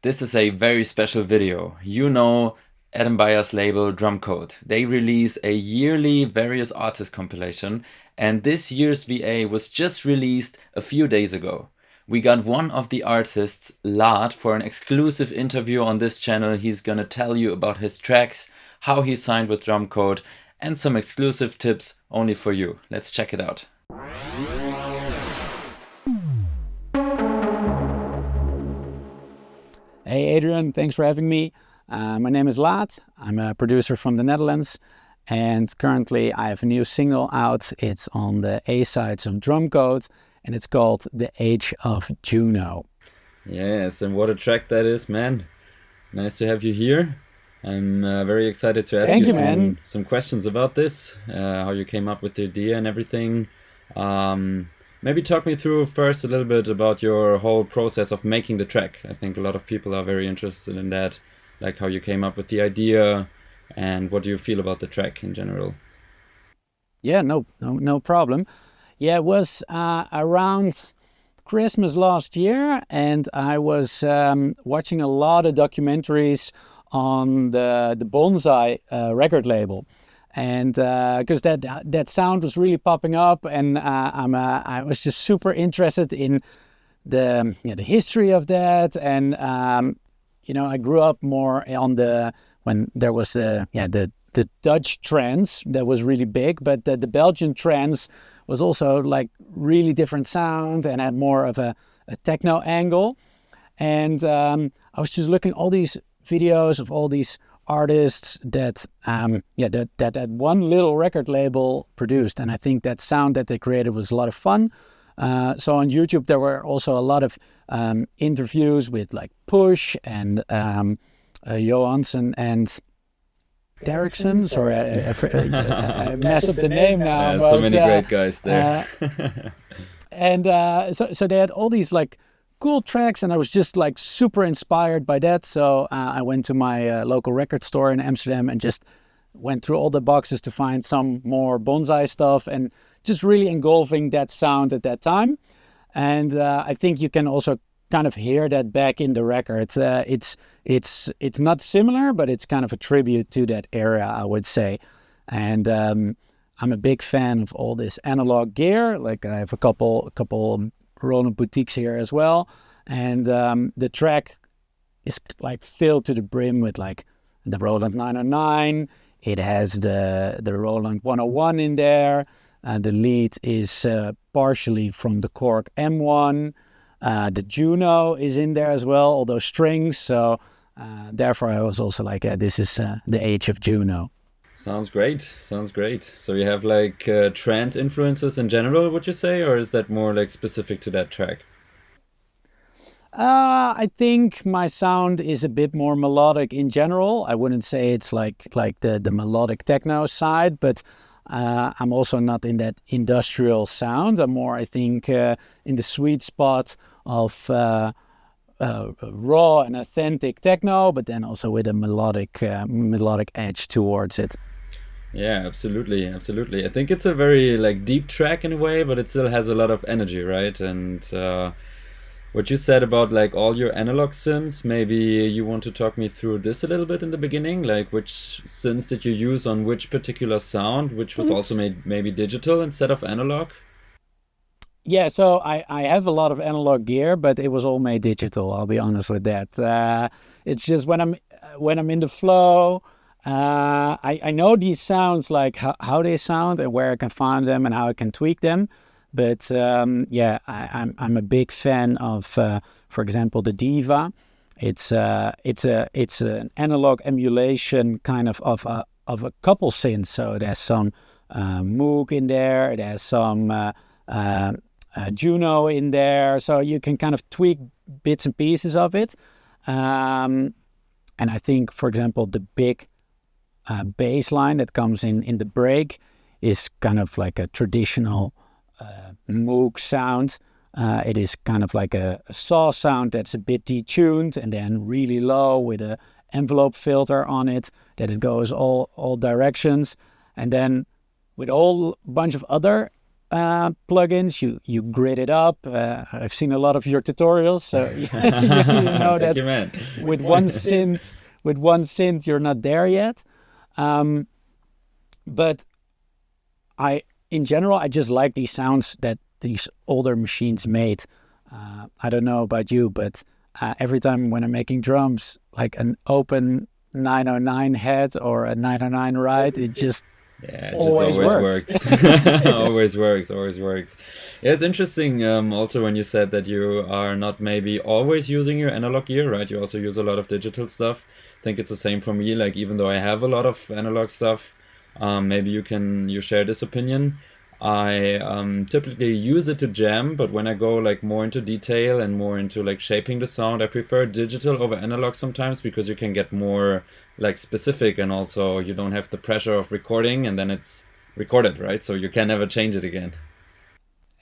This is a very special video. You know Adam Bayer's label Drumcode. They release a yearly various artist compilation, and this year's VA was just released a few days ago. We got one of the artists, LAAT, for an exclusive interview on this channel. He's gonna tell you about his tracks, how he signed with Drumcode, and some exclusive tips only for you. Let's check it out. Hey Adrian, thanks for having me. My name is LAAT. I'm a producer from the Netherlands, and currently I have a new single out. It's on the A-sides of Drumcode, and it's called The Age of Juno. Yes, and what a track that is, man. Nice to have you here. I'm very excited to ask you some questions about this, how you came up with the idea and everything. Maybe talk me through first a little bit about your whole process of making the track. I think a lot of people are very interested in that, like how you came up with the idea and what do you feel about the track in general. Yeah, no problem. Yeah, it was around Christmas last year, and I was watching a lot of documentaries on the Bonsai record label. And because that sound was really popping up, and I was just super interested in the history of that, and I grew up more on when there was the Dutch trance that was really big, but the Belgian trance was also like really different sound and had more of a techno angle. And I was just looking at all these videos of all these artists that one little record label produced, and I think that sound that they created was a lot of fun. So on YouTube there were also a lot of interviews with like Push and Johansson and Derrickson. Sorry, I mess up the name now. Yeah, but, so many great guys there. So they had all these like cool tracks, and I was just like super inspired by that. So I went to my local record store in Amsterdam and just went through all the boxes to find some more Bonsai stuff, and just really engulfing that sound at that time. And I think you can also kind of hear that back in the record. It's not similar, but it's kind of a tribute to that era, I would say. And I'm a big fan of all this analog gear. Like I have a couple Roland boutiques here as well, and the track is like filled to the brim with like the Roland 909. It has the Roland 101 in there. The lead is partially from the Korg M1. The Juno is in there as well, all those strings. So therefore I was also like, this is the Age of Juno. Sounds great. So you have like trance influences in general, would you say, or is that more like specific to that track? I think my sound is a bit more melodic in general. I wouldn't say it's like the melodic techno side, but I'm also not in that industrial sound. I'm more, I think, in the sweet spot of raw and authentic techno, but then also with a melodic edge towards it. Yeah, absolutely. I think it's a very like deep track in a way, but it still has a lot of energy, right? And what you said about like all your analog synths, maybe you want to talk me through this a little bit in the beginning, like which synths did you use on which particular sound, which was also made maybe digital instead of analog? Yeah, so I have a lot of analog gear, but it was all made digital. I'll be honest with that. It's just when I'm in the flow, I know these sounds, like how they sound and where I can find them and how I can tweak them. But I'm a big fan of, for example, the Diva. It's an analog emulation kind of a couple synths. So it has some Moog in there. It has some Juno in there, so you can kind of tweak bits and pieces of it. And I think, for example, the big bass line that comes in the break is kind of like a traditional Moog sound. It is kind of like a saw sound that's a bit detuned and then really low with a envelope filter on it, that it goes all directions. And then with a whole bunch of other plugins, you grid it up. I've seen a lot of your tutorials, so you know that with one synth, you're not there yet. But in general, I just like these sounds that these older machines made. I don't know about you, but every time when I'm making drums, like an open 909 head or a 909 ride, it just Yeah, it just always always works. works. Always works, always works. Yeah, it's interesting also when you said that you are not maybe always using your analog gear, right? You also use a lot of digital stuff. I think it's the same for me. Like even though I have a lot of analog stuff, maybe you share this opinion. I typically use it to jam, but when I go like more into detail and more into like shaping the sound, I prefer digital over analog sometimes because you can get more like specific, and also you don't have the pressure of recording and then it's recorded, right? So you can never change it again.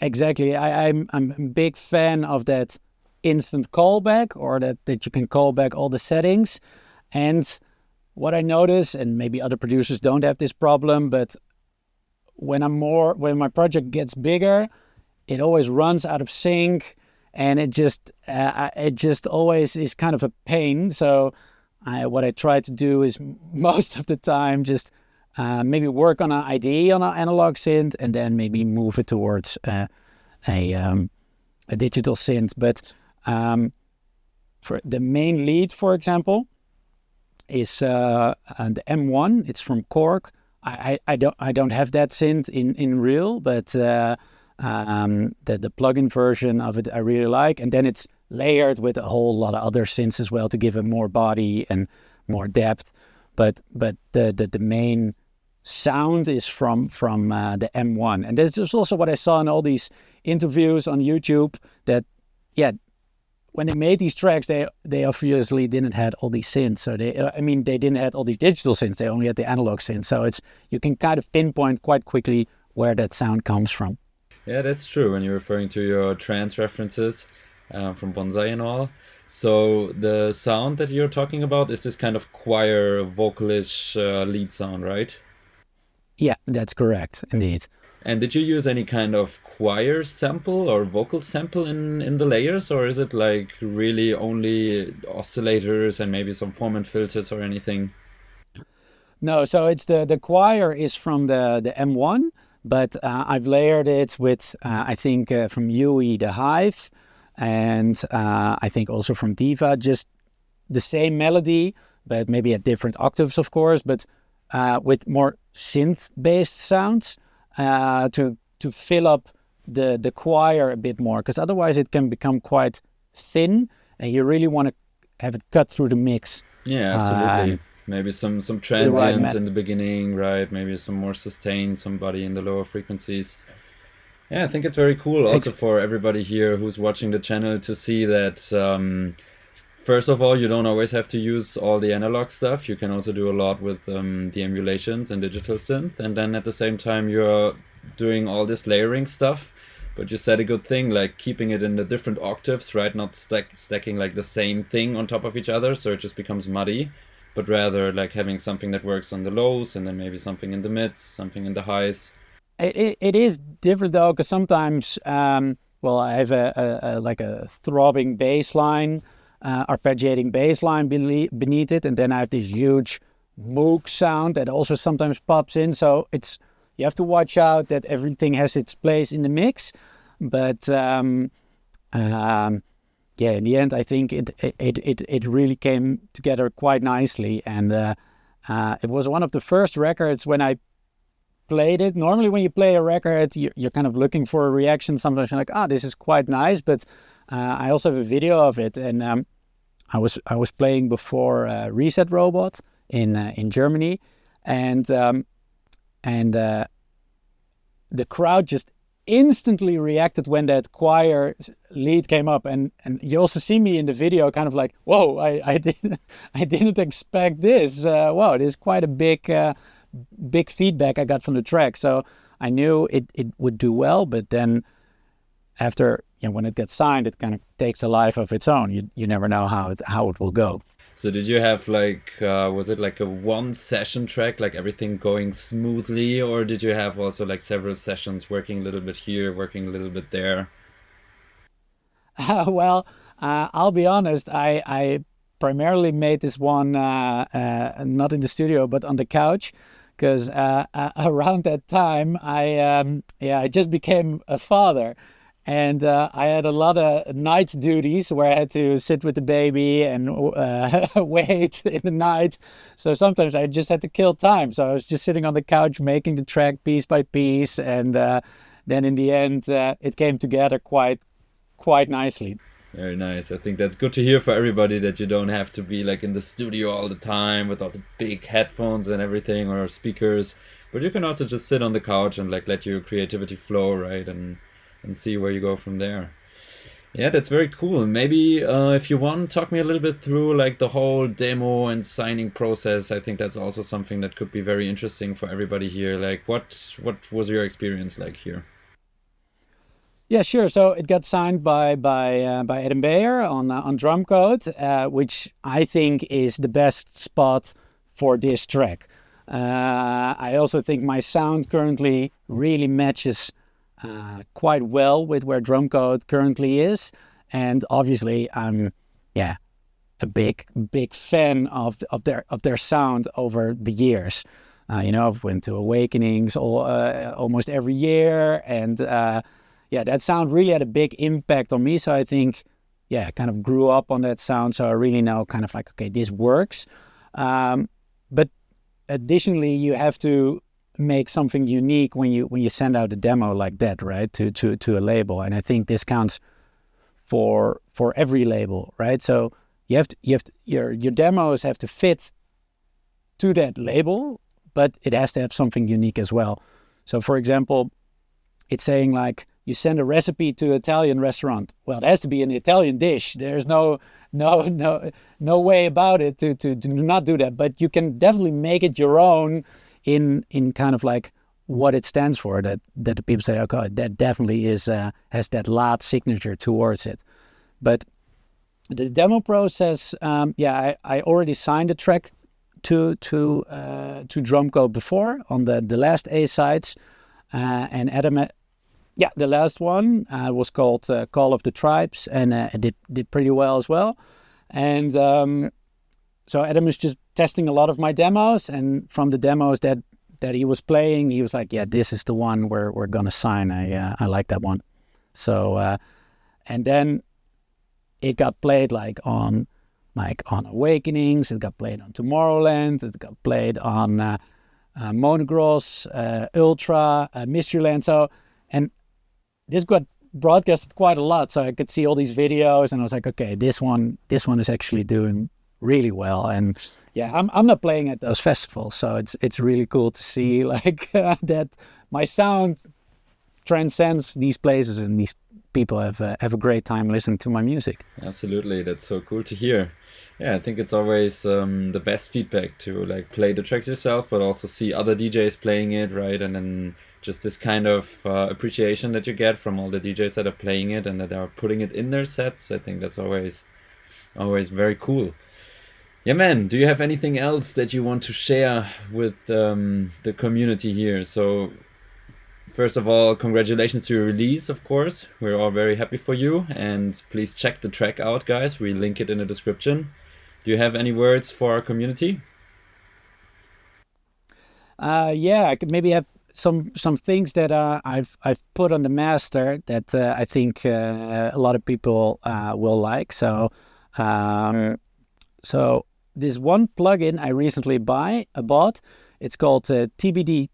Exactly. I'm a big fan of that instant callback, or that you can call back all the settings. And what I notice, and maybe other producers don't have this problem, but when my project gets bigger, it always runs out of sync, and it just always is kind of a pain. So what I try to do is most of the time just maybe work on an ID on an analog synth, and then maybe move it towards a digital synth. But for the main lead, for example, is the M1. It's from Korg. I don't have that synth in real, but the plugin version of it I really like, and then it's layered with a whole lot of other synths as well to give it more body and more depth. But the main sound is from the M1, and this is also what I saw in all these interviews on YouTube. That when they made these tracks, they obviously didn't have all these synths. So they didn't have all these digital synths. They only had the analog synths. So you can kind of pinpoint quite quickly where that sound comes from. Yeah, that's true when you're referring to your trance references from Bonsai and all. So the sound that you're talking about is this kind of choir vocalish lead sound, right? Yeah, that's correct, indeed. And did you use any kind of choir sample or vocal sample in the layers, or is it like really only oscillators and maybe some Foreman filters or anything? No, so it's the choir is from the M1, but I've layered it with I think from Yui the Hive, and I think also from Diva, just the same melody, but maybe at different octaves, of course, but with more synth-based sounds to fill up the choir a bit more, because otherwise it can become quite thin, and you really want to have it cut through the mix. Yeah, absolutely. Maybe some transients in the beginning, right? Maybe some more sustain, somebody in the lower frequencies. Yeah, I think it's very cool also for everybody here who's watching the channel to see that first of all, you don't always have to use all the analog stuff. You can also do a lot with the emulations and digital synth. And then at the same time, you're doing all this layering stuff. But you said a good thing, like keeping it in the different octaves, right? Not stacking like the same thing on top of each other, so it just becomes muddy. But rather like having something that works on the lows, and then maybe something in the mids, something in the highs. It is different though, because sometimes, I have a throbbing bass line, arpeggiating bass line beneath it, and then I have this huge Moog sound that also sometimes pops in. So you have to watch out that everything has its place in the mix. But in the end, I think it really came together quite nicely, and it was one of the first records when I played it. Normally when you play a record, you're kind of looking for a reaction. Sometimes you're like, this is quite nice, but I also have a video of it, and I was playing before Reset Robot in Germany, and the crowd just instantly reacted when that choir lead came up, and you also see me in the video kind of like, whoa, I didn't expect this. Wow, this is quite a big feedback I got from the track. So I knew it would do well, but then after, when it gets signed, it kind of takes a life of its own. You never know how it will go. So did you have was it like a one session track, like everything going smoothly, or did you have also like several sessions working a little bit here, working a little bit there? I'll be honest, I primarily made this one not in the studio but on the couch, because around that time I just became a father. And I had a lot of night duties where I had to sit with the baby and wait in the night. So sometimes I just had to kill time. So I was just sitting on the couch making the track piece by piece. And then in the end, it came together quite nicely. Very nice. I think that's good to hear for everybody, that you don't have to be like in the studio all the time with all the big headphones and everything, or speakers. But you can also just sit on the couch and like let your creativity flow, right? And see where you go from there. Yeah, that's very cool. Maybe if you want, talk me a little bit through like the whole demo and signing process. I think that's also something that could be very interesting for everybody here. Like what was your experience like here? Yeah, sure. So it got signed by Adam Beyer on Drumcode, which I think is the best spot for this track. I also think my sound currently really matches quite well with where Drumcode currently is, and obviously I'm a big fan of their sound over the years. I've went to Awakenings almost every year, and that sound really had a big impact on me. So I think I kind of grew up on that sound, so I really know kind of like, okay, this works. But additionally, you have to make something unique when you send out a demo like that, right, to a label. And I think this counts for every label, right? So your demos have to fit to that label, but it has to have something unique as well. So for example, it's saying like you send a recipe to an Italian restaurant. Well, it has to be an Italian dish. There's no way about it to not do that. But you can definitely make it your own in kind of like what it stands for, that the people say, okay, that definitely is has that LAAT signature towards it. But the demo process, I already signed a track to Drumcode before on the last A sides, and Adam, the last one was called Call of the Tribes, and it did pretty well as well. And so Adam is just testing a lot of my demos, and from the demos that he was playing, he was like, yeah, this is the one we're gonna sign. I like that one. So and then it got played on Awakenings, it got played on Tomorrowland, it got played on Monogross, Ultra, Mysteryland. So, and this got broadcasted quite a lot, so I could see all these videos, and I was like, okay, this one is actually doing really well. And I'm not playing at those festivals, so it's really cool to see like that my sound transcends these places, and these people have a great time listening to my music. Absolutely, that's so cool to hear. Yeah, I think it's always the best feedback to like play the tracks yourself, but also see other DJs playing it, right? And then just this kind of appreciation that you get from all the DJs that are playing it and that are putting it in their sets. I think that's always very cool. Yeah, man, do you have anything else that you want to share with the community here? So first of all, congratulations to your release, of course. We're all very happy for you, and please check the track out, guys. We link it in the description. Do you have any words for our community? I could maybe have some things that I've put on the master that I think a lot of people will like. So this one plugin I recently bought. It's called TBT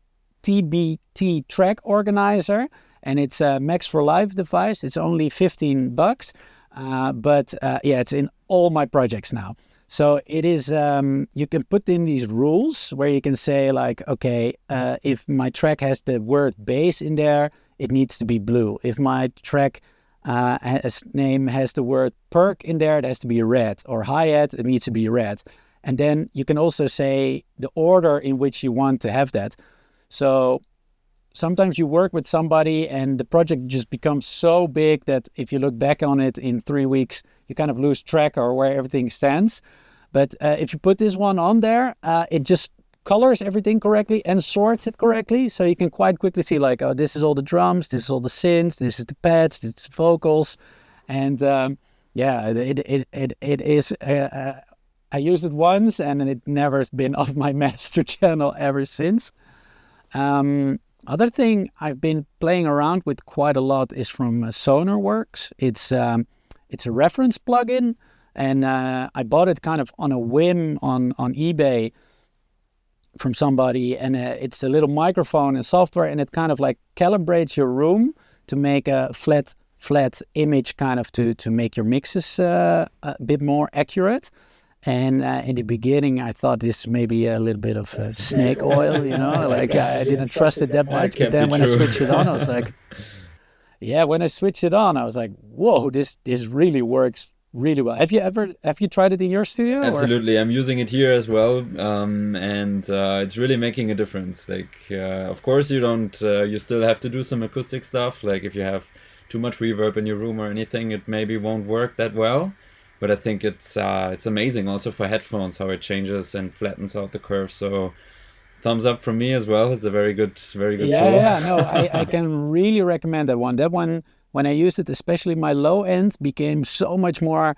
Track Organizer, and it's a Max for Live device. It's only $15, but it's in all my projects now. So it is, you can put in these rules where you can say like, okay, if my track has the word bass in there, it needs to be blue. If my track name has the word perk in there, it has to be red, or hi-hat, it needs to be red. And then you can also say the order in which you want to have that. So sometimes you work with somebody and the project just becomes so big that if you look back on it in 3 weeks, you kind of lose track or where everything stands. But if you put this one on there, it just colors everything correctly and sorts it correctly. So you can quite quickly see like, oh, this is all the drums, this is all the synths, this is the pads, this is the vocals. And it is I used it once, and it never has been off my master channel ever since. Other thing I've been playing around with quite a lot is from Sonarworks. It's a reference plugin, and I bought it kind of on a whim on eBay from somebody, and it's a little microphone and software, and it kind of like calibrates your room to make a flat image, kind of to make your mixes a bit more accurate. And in the beginning, I thought this may be a little bit of snake oil, like I didn't trust it that much. But then when I switched it on, I was like, whoa, this really works really well. Have you tried it in your studio? Absolutely, I'm using it here as well, and it's really making a difference. Like, of course, you still have to do some acoustic stuff. Like if you have too much reverb in your room or anything, it maybe won't work that well. But I think it's amazing also for headphones, how it changes and flattens out the curve. So thumbs up from me as well. It's a very good tool. Yeah, no, I can really recommend that one. That one, when I used it, especially my low end, became so much more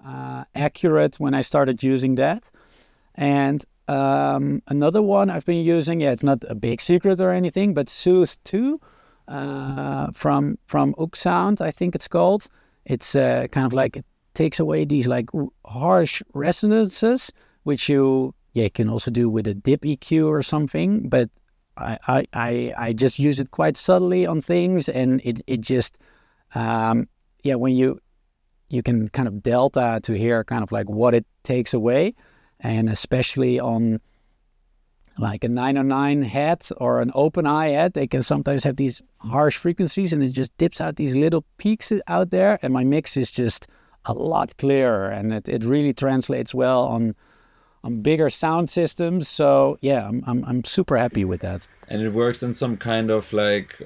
accurate when I started using that. And another one I've been using, it's not a big secret or anything, but Soothe 2 from Weltsound, I think it's called. It's kind of like, it takes away these like harsh resonances, which you can also do with a dip EQ or something. But I just use it quite subtly on things, and it just when you can kind of delta to hear kind of like what it takes away, and especially on like a 909 head or an open eye head, they can sometimes have these harsh frequencies, and it just dips out these little peaks out there, and my mix is just a lot clearer, and it really translates well on bigger sound systems. So yeah, I'm super happy with that. And it works in some kind of like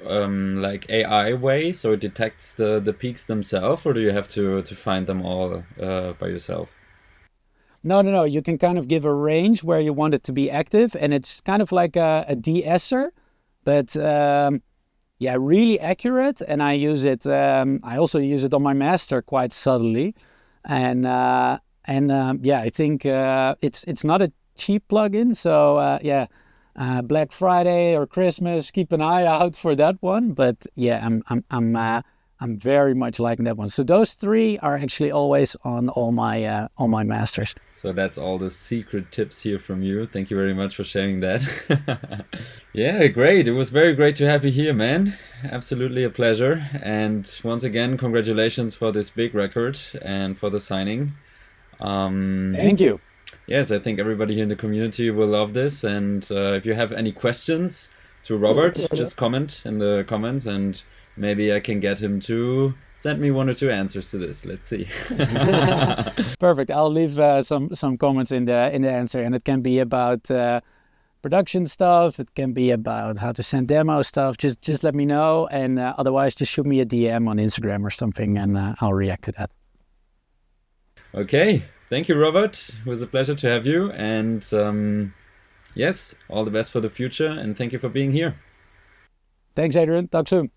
AI way, so it detects the peaks themselves, or do you have to find them all by yourself? No. You can kind of give a range where you want it to be active, and it's kind of like a de-esser, but really accurate. And I use it. I also use it on my master quite subtly, and I think it's not a cheap plugin. So Black Friday or Christmas, keep an eye out for that one. But yeah, I'm very much liking that one. So those three are actually always on all my masters. So that's all the secret tips here from you. Thank you very much for sharing that. Yeah, great. It was very great to have you here, man. Absolutely a pleasure. And once again, congratulations for this big record and for the signing. Thank you. Yes, I think everybody here in the community will love this. And if you have any questions to Robert, just comment in the comments, and maybe I can get him to send me 1 or 2 answers to this. Let's see. Perfect. I'll leave some comments in the answer, and it can be about production stuff. It can be about how to send demo stuff. Just let me know, and otherwise just shoot me a DM on Instagram or something, and I'll react to that. Okay. Thank you, Robert. It was a pleasure to have you, and yes, all the best for the future, and thank you for being here. Thanks, Adrian. Talk soon.